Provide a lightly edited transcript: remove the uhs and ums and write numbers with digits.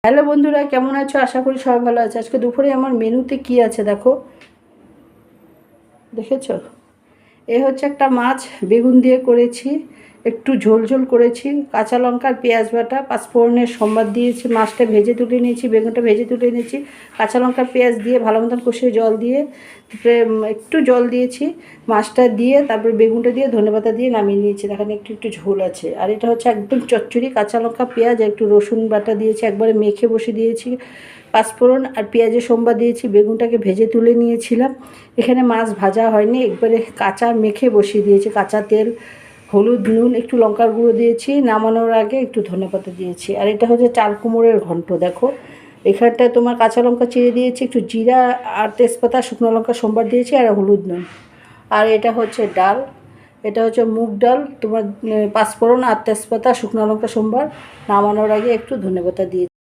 Hello বন্ধুরা, কেমন আছো? আশা করি সবাই ভালো আছে। আজকে দুপুরে আমার মেনুতে কি আছে দেখো, দেখেছো? এ হচ্ছে একটা মাছ, বেগুন দিয়ে করেছি, একটু ঝোল ঝোল করেছি, কাঁচা লঙ্কার পেঁয়াজ বাটা, পাঁচফোড়নের সম্বাদ দিয়েছি, মাছটা ভেজে তুলে নিয়েছি, বেগুনটা ভেজে তুলে নিয়েছি, কাঁচা লঙ্কার পেঁয়াজ দিয়ে ভালো মতন কষিয়ে জল দিয়ে, তারপরে একটু জল দিয়েছি, মাছটা দিয়ে তারপরে বেগুনটা দিয়ে ধনেপাতা দিয়ে নামিয়ে নিয়েছি। এখানে একটু একটু ঝোল আছে। আর এটা হচ্ছে একদম চচ্চড়ি, কাঁচা লঙ্কা পেঁয়াজ একটু রসুন বাটা দিয়েছি, একবারে মেখে বসে দিয়েছি, পাঁচফোড়ন আর পেঁয়াজের সম্বাদ দিয়েছি, বেগুনটাকে ভেজে তুলে নিয়েছিলাম। এখানে মাছ ভাজা হয়নি, একবারে কাঁচা মেখে বসিয়ে দিয়েছি, কাঁচা তেল, হলুদ, নুন, একটু লঙ্কার গুঁড়ো দিয়েছি, নামানোর আগে একটু ধনেপাতা দিয়েছি। আর এটা হচ্ছে চাল কুমড়োর ঘন্ট। দেখো এখানটায় তোমার কাঁচা লঙ্কা চিড়ে দিয়েছি, একটু জিরা আর তেজপাতা, শুকনো লঙ্কা সম্বাদ দিয়েছি, আর হলুদ, নুন। আর এটা হচ্ছে ডাল, এটা হচ্ছে মুগ ডাল, তোমার পাঁচফোড়ন আর তেজপাতা, শুকনো লঙ্কা সম্বাদ, নামানোর আগে একটু ধনেপাতা দিয়েছি।